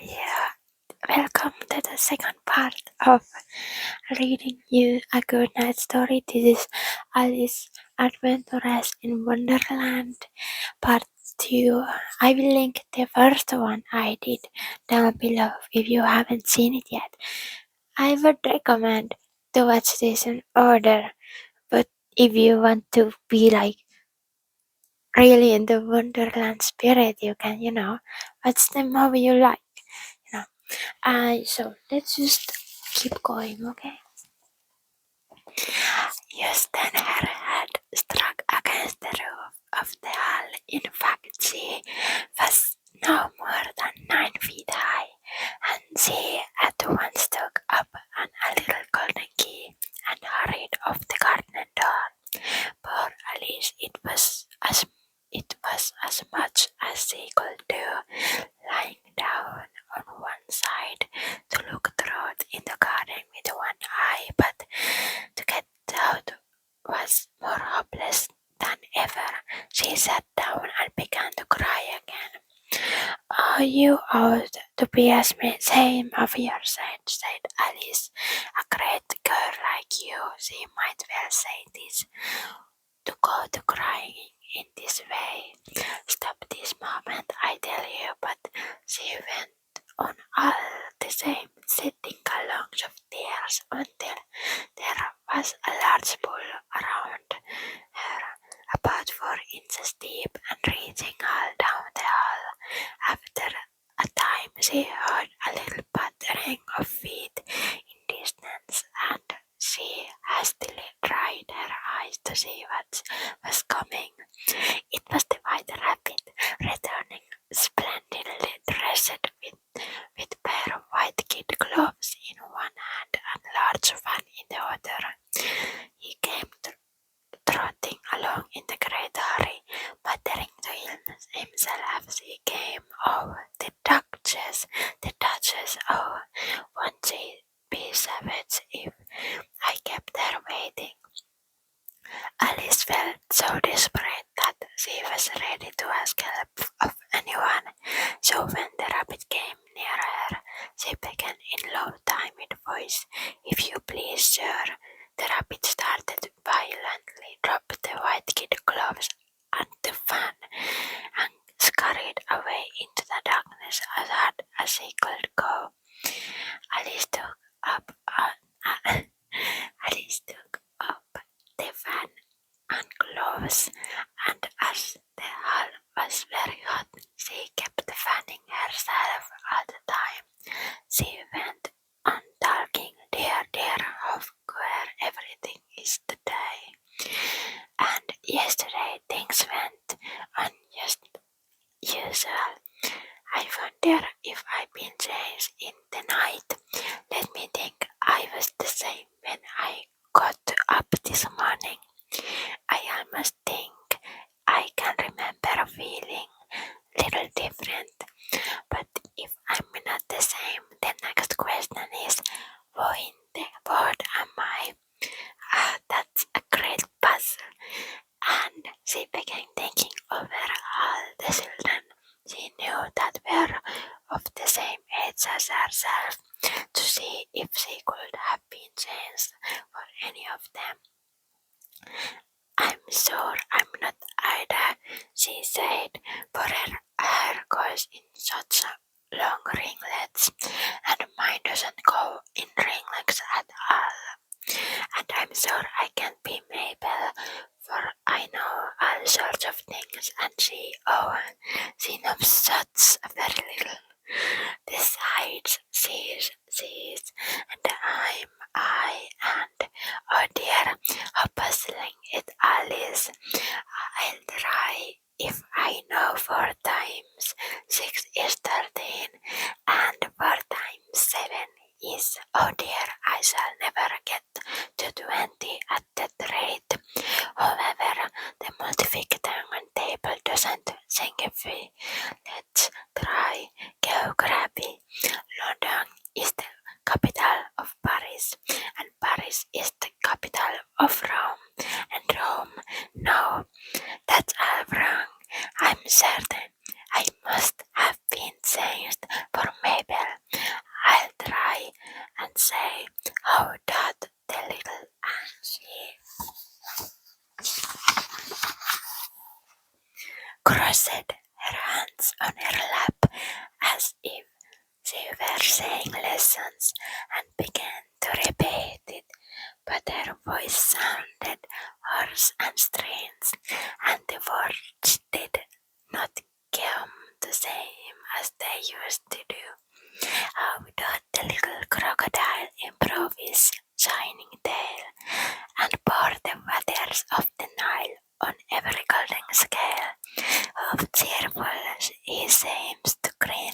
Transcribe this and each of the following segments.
yeah, welcome to the second part of reading you a good night story. This is Alice Adventures in Wonderland part 2. I will link the first one I did down below if you haven't seen it yet. I would recommend to watch this in order, but if you want to be like really in the Wonderland spirit, you can, watch them how you like. You know. So let's just keep going, okay? Just then her head struck against the roof of the hall. In fact, she was no more than 9 feet high, and she at once took up a little golden key and hurried off the garden door. Poor Alice, it was as much as she could do, lying down on one side to look through in the garden with one eye, but to get out was more hopeless than ever. She sat down and began to cry again. "Oh, you ought to be ashamed of yourself," said Alice. "A great girl like you, she might well say this, to go to crying in this way. Stop this moment, I tell you." But she went on all the same, shedding gallons of tears until there was a large pool around her, about 4 inches deep and reaching all down the hall. After a time she heard a little pattering of feet in distance, and she hastily dried her eyes to see what was coming. It was the White Rabbit, returning splendidly dressed with a pair of white kid gloves in one hand and large one in the other. He came trotting along in a great hurry, muttering to himself as he came. "Oh, the Duchess, oh, won't she be savage if I kept her waiting?" Alice felt so desperate that she was ready to ask help of anyone. So when the rabbit came near her, she began in low, timid voice, "If you please, sir." The rabbit started violently, dropped the white kid gloves and the fan, and scurried away into the darkness as hard as she could go. Alice took up the fan and gloves, and as the hall was very hot, she kept fanning herself all the time. She went on talking, "Dear, how queer everything is today. And yesterday things went on just usual. I wonder if I've been changed in the night. Let me think, I was the same when I got up this morning. I almost think I can remember feeling little different. But if I'm not the same, the next question is, who in the world am I? That's a great puzzle." And she began thinking over all the children she knew that were of the same age as herself, to see if she could have been changed for any of them. "I'm sure I'm not either," she said, "for her hair goes in such long ringlets, and mine doesn't go in ringlets at all. And I'm sure I can't be Mabel, for I know all sorts of things, and she knows such very little. Besides, she's, and I'm I, and oh dear, how puzzling it all is. I'll try. If I know 4 times 6 is 13, and 4 times 7 is, oh dear, I shall never get to 20 at that rate. However, the multiplication table doesn't signify. Let's try geography. London is the capital of Paris, and Paris is the capital of Rome, and Rome, no, that's all wrong. I'm certain I must have been saying lessons and began to repeat it, but her voice sounded hoarse and strange, and the words did not come the same as they used to do. How did the little crocodile improve his shining tail and pour the waters of the Nile on every golden scale? How cheerful he seems to grin,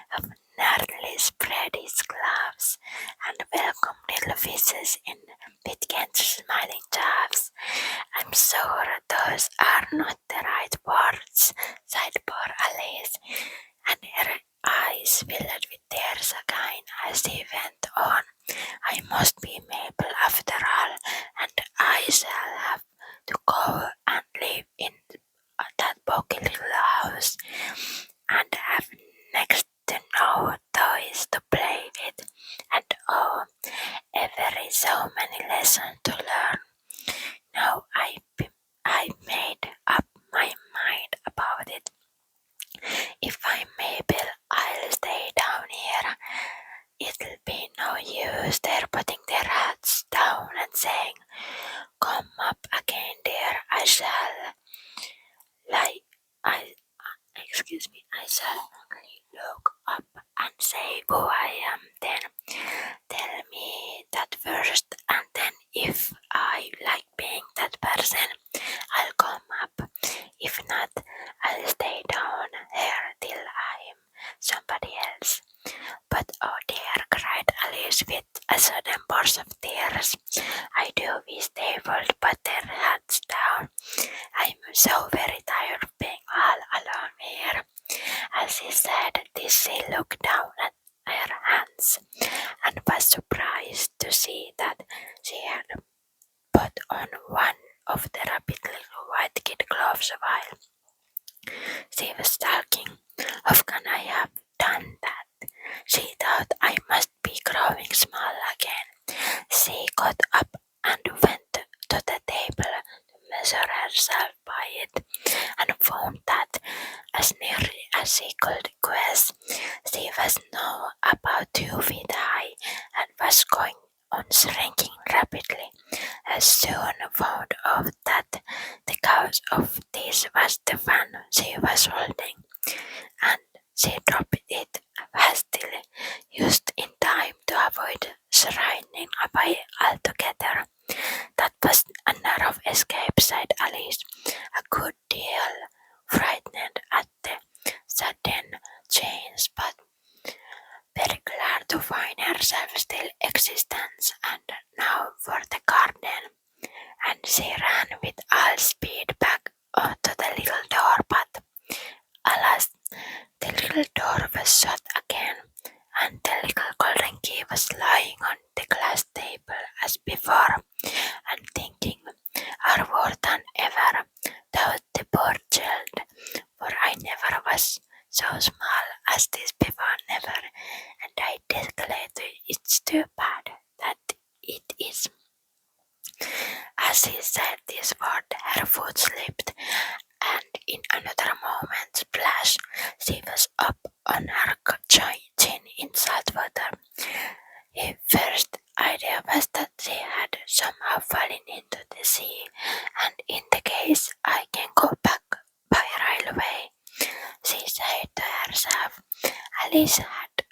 how nearly spread his gloves and welcome little fishes in Pitkin's smiling jobs. I'm sure those are not the right words, sighed poor Alice, and her eyes filled with tears again as he went on. I must be Mabel after all, and I shall have to go and live in that boggy little house, and have next to no toys to play with, and oh, ever so many lessons to learn. Now I made up my mind about it. If I'm Mabel, I'll stay down here. It'll be no use their putting their hats down and saying, "Come up again, dear. I shall like I I shall only look up and say who I am. Then tell me that first, and then if I like being that person, I'll come up. If not, I'll stay down here till I'm somebody else." But oh dear, cried Alice with a sudden burst of tears, I do wish they would put their hats down. I'm so very tired of being all alone here. As she said this, she looked down at her hands and was surprised to see that she had put on one of the rabbit little white kid gloves while she was talking. How can I have done that? She thought I must be growing small again. She got up and went to the table to measure herself by it, and found that, as nearly as she could guess, she was now about 2 feet high and was going on shrinking rapidly. As soon found out that the cause of this was the fan she was holding, and she dropped it hastily, just in time to avoid shrining away altogether. That was a narrow escape, said Alice, a good deal frightened at the sudden change, but very glad to find herself still existence, and now for the garden. And she ran with all speed back to the little door, but alas, the little door was shut again, and the little golden key was lying on the glass table as before, and thinking are more than ever, thought the poor child, for I never was so small as this before, never, and I declare to you it's too bad that it is. As he said this word, her foot slipped, and in another moment, splash, she was up on her chin in salt water. His first idea was that she had somehow fallen into the sea, and in the case I can go back by railway, she said to herself. Alice had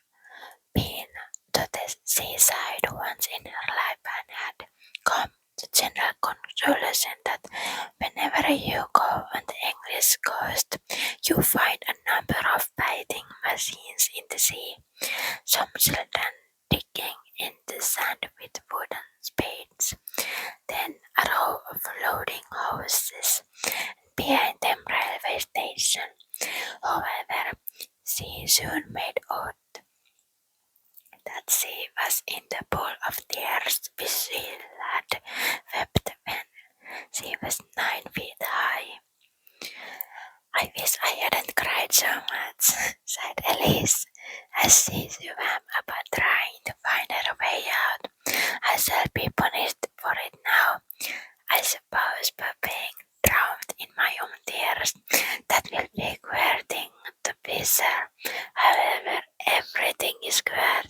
been to the seaside once in her life and had come to general conclusion that whenever you go on the English coast, you find a number of bathing machines in the sea, some children digging in the sand with wooden spades, then a row of loading houses, behind them railway station. However, she soon made out that she was in the pool of tears which she had wept when she was 9 feet high. I wish I hadn't cried so much, said Elise, as she swam about trying to find her way out. I shall be punished for it now, I suppose, by being drowned in my own tears. That will be a queer thing to be, sir. However, everything is queer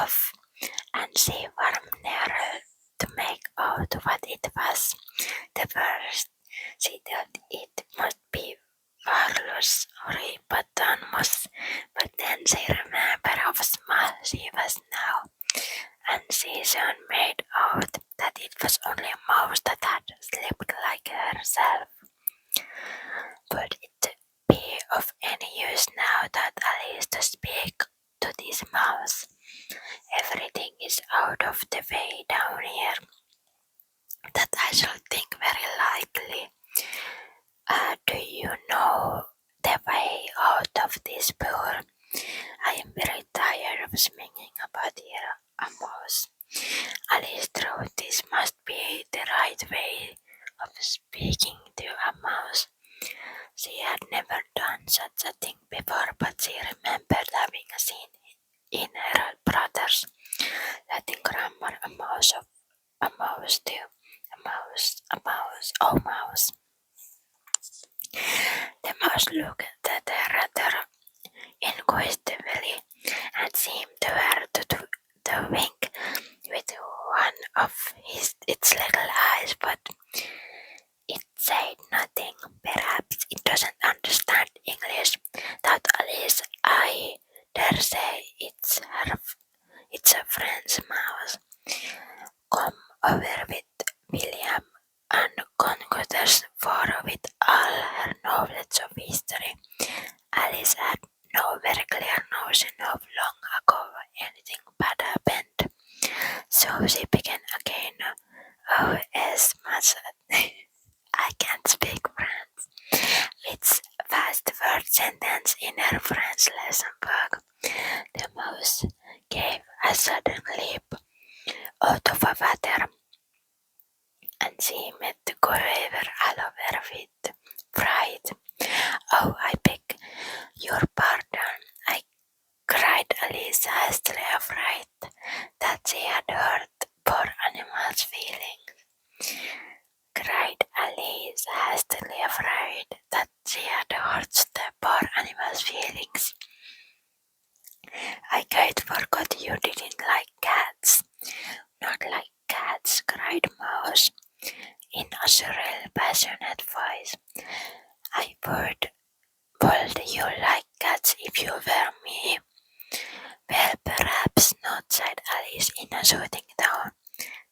off, and she warmed nearer to make out what it was. The first she thought it must be Varlus or hippopotamus, but then she remembered how small she was now, and she soon made out that it was only a mouse that had slept like herself. Would it be of any use now that Alice to speak to this mouse? Everything is out of the way down here. That I should think very likely. Do you know the way out of this pool? I am very tired of swinging about here, a mouse. Alice thought this must be the right way of speaking to a mouse. She had never done such a thing before, but she remembered having seen in her brothers Latin grammar a mouse to a mouse, oh mouse. The mouse looked at her rather inquisitively and seemed to her to wink with one of its little eyes, but it said nothing. Perhaps it doesn't understand English, thought Alice. I dare say it's a French mouse. Come over with William and conquers for with all her knowledge of history. Alice had no very clear notion of long ago anything bad happened. So she began again. Oh, as much I can't speak French. It's fast word sentence in her French lesson book. The mouse gave a sudden leap out of the water, and she met the quiver all over with fright. Oh, I beg your pardon, I cried Alice, hastily afraid that she had hurt poor animal's feelings. Cried Alice, hastily afraid that she had hurt the poor animal's feelings. I quite forgot you didn't like cats. Not like cats, cried Mouse in a shrill, passionate voice. Would you like cats if you were me? Well, perhaps not, said Alice in a soothing tone.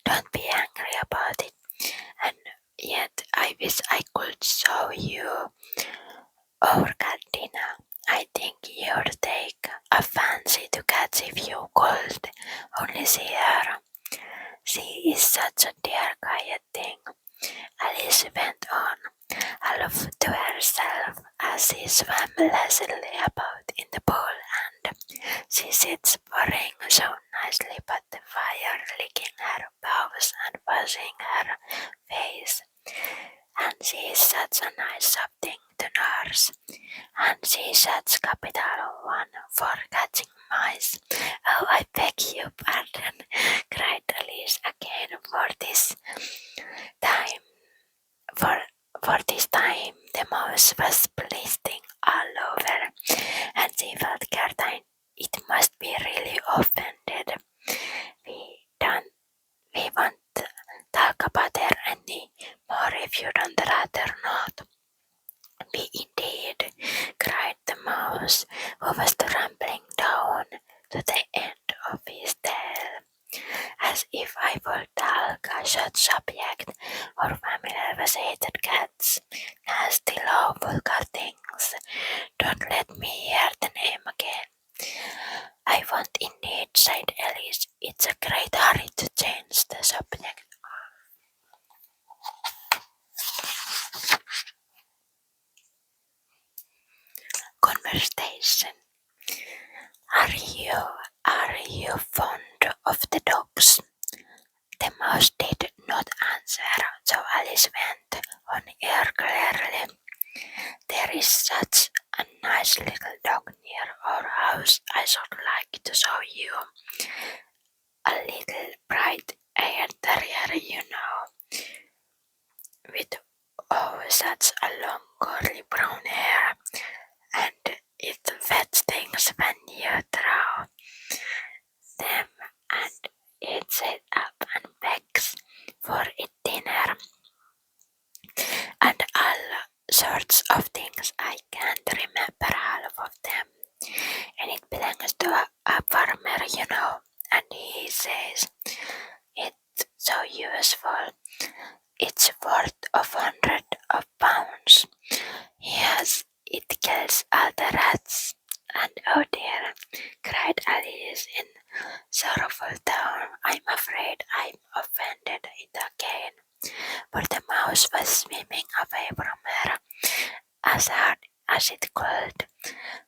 Don't be angry about it. And yet I wish I could show you our cat dinner. I think you'd take a fancy to cats if you could only see her. She is such a dear, quiet thing. Alice went on, half to herself as she swam lazily about in the pool, and she sits purring so nicely by the fire, licking her paws and washing her face. And she is such a nice soft thing to nurse, and she is such capital one for catching mice. Oh, I beg your pardon, cried Alice again for this time the mouse was blistering all over, and she felt certain it must be really offended. We won't talk about her any more if you don't rather not. We indeed, cried the mouse, who was rambling down to the end of his tail. As if I would talk a such subject, or familiar with hated cats, nasty low vulgar things. Don't let me hear the name again. I won't indeed, said Alice. It's a great hurry to change the subject. Conversation. Are you fond of the dogs? The mouse did not answer, so Alice went on eagerly. There is such a nice little dog near our house. I should like to show you. A little bright-eyed terrier, you know, with such a long curly brown hair, and it fetch things when you throw them Alice in sorrowful tone. "I'm afraid I'm offended it again." For the mouse was swimming away from her as hard as it could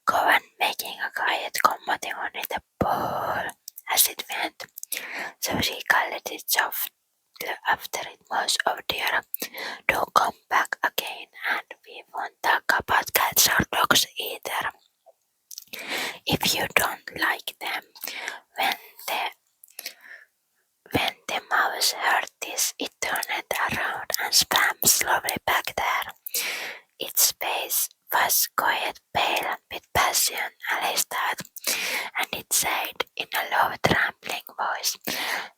go and making a quiet commotion on the ball as it went. So she called it softly after it. "Mouse, oh dear, do come back again, and we won't talk about cats or dogs either. If you don't like them." When the when the mouse heard this, it turned around and swam slowly back there. Its face was quite pale with passion, Alice thought, and it said in a low, trembling voice,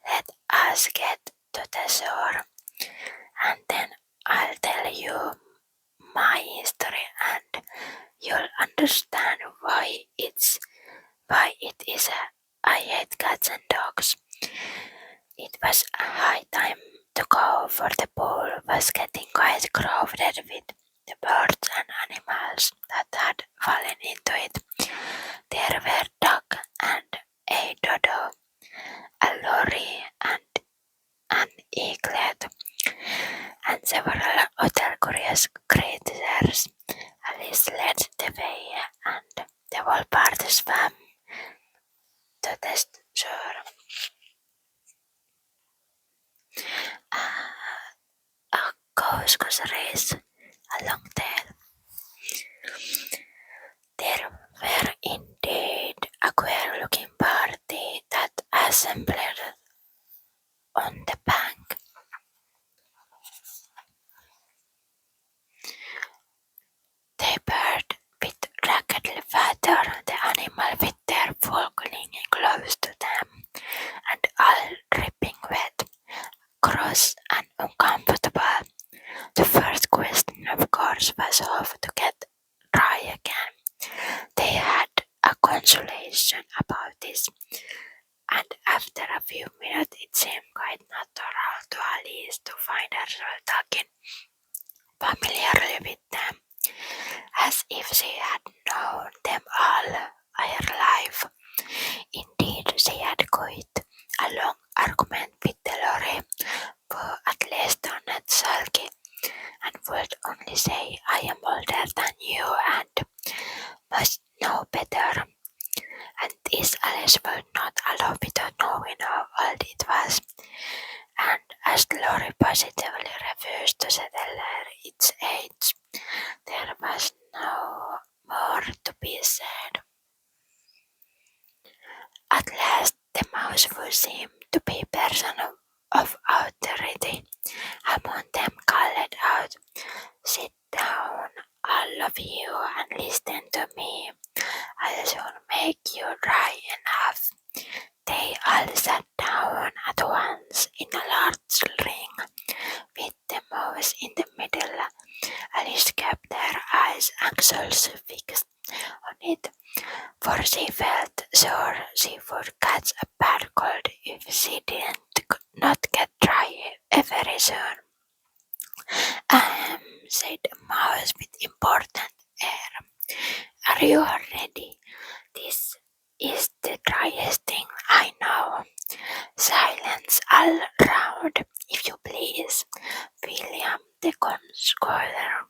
"Let us get to the shore, and then I'll tell you my history, and you'll understand why it is I hate cats and dogs." It was high time to go, for the pool was getting quite crowded with the birds and animals that had fallen into it. There were duck and a dodo, a lorry and an eaglet, and several other curious creatures. Alice led the way, and the whole party swam to the shore. A caucus race along tail. There were indeed a queer-looking party that assembled on the bank. The bird with ragged feather, the animal with their wool clinging close to them, and all dripping wet, gross and uncomfortable. The first question, of course, was how to get dry again. They had a consolation about this, and after a few minutes it seemed quite natural to Alice to find herself talking familiarly with them, as if she had known them all her life. Indeed, she had quite a long argument with the lorry, who at least turned sulky and would only say, "I am older than you and must know better." And this Alice would not allow without knowing how old it was, and as the lorry positively refused to settle its age, there was no more to be said. At last the mouse, who seemed to be a person of authority among them, called out, "Sit down, all of you, and listen to me. I'll soon make you dry enough." They all sat down at once in a large ring, with the mouse in the middle. Alice kept her eyes anxiously fixed on it, for she felt sure she would catch a bad cold if she did not get dry very soon. Said the mouse with important air. "Are you ready? This is the driest thing I know. Silence all round, if you please." William the Conqueror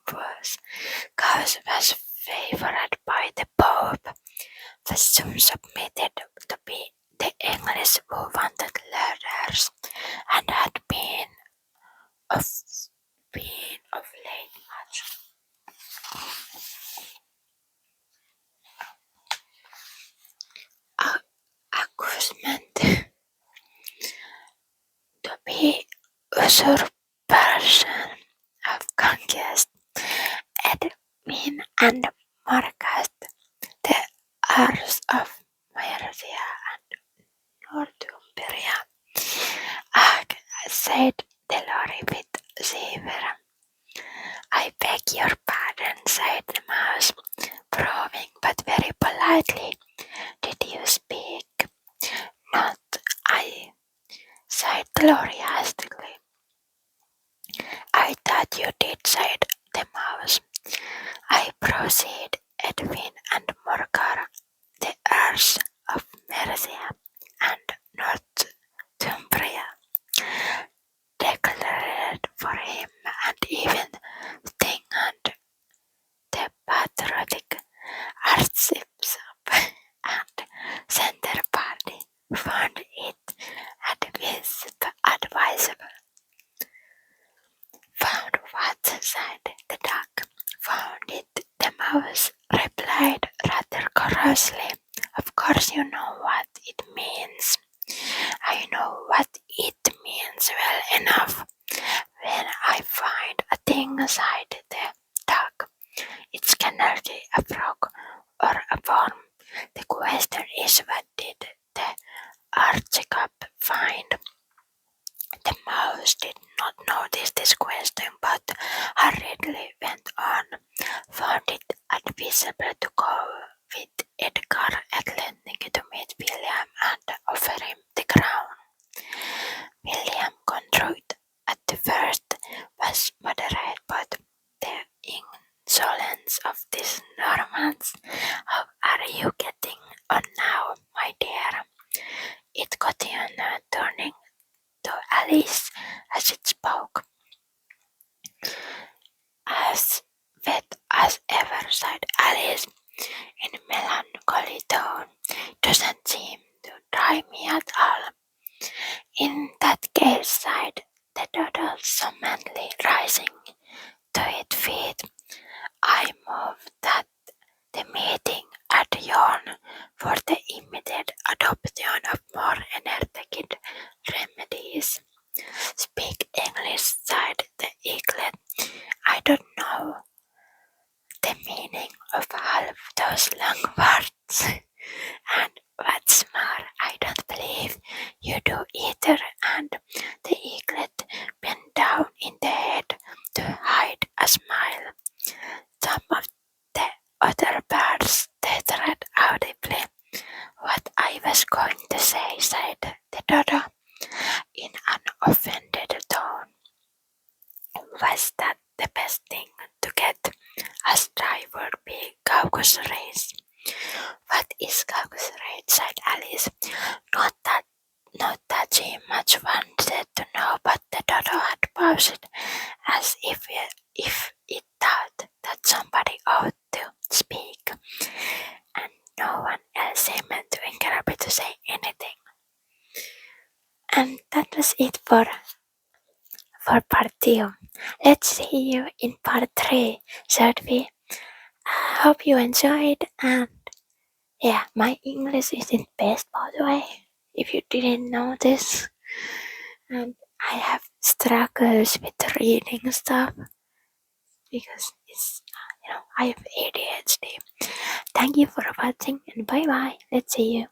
was favored by the Pope, was soon submitted to be the English who wanted letters, and had been of late much accusement to be usurpation of conquest. Edwin and Margaret, the heirs of Mercia and Northumbria, said the lorry with shiver. "I beg your pardon," said the mouse, bowing but very politely. "Did you speak?" "Not I," said the lorry hastily. "I thought you did," said the mouse. "I proceed, Edwin and Morcar, the heirs of know what it means. I know what it means well enough. When I find a thing aside the duck, it's cannot a frog or a worm. The question is, what did the archicop find? The mouse did not notice this question, but hurriedly went on. Found it advisable to go with Edgar Atlantic to meet William and offer him the crown. William contrite at the first was moderate, but the insolence of these Normans. How are you getting on now, my dear? It continued, turning to Alice as it spoke. As wet as ever, sighed Alice in a melancholy tone. Doesn't seem to dry me at all. In that case, sighed the doddle solemnly, rising to its feet, I move that the meeting adjourn for the immediate adoption of more energetic remedies. Speak English, sighed the eaglet. I don't know the meaning of half those long words. And what's more, I don't believe you do either. And the eaglet bent down in the head to hide a smile. Some of the other birds tittered audibly. What I was going to say, said the dodo in an offended tone, was that the best thing to get as try would be caucus race. What is caucus race? Said Alice. Not that she much wanted to know, but the dodo had paused as if it thought that somebody ought to speak, and no one else seemed to encourage to say anything. And that was it for part 2. Let's see you in part 3, should we? Hope you enjoyed, and yeah, my English isn't best, by the way, if you didn't know this. And I have struggles with reading stuff because I have ADHD. Thank you for watching, and bye bye. Let's see you.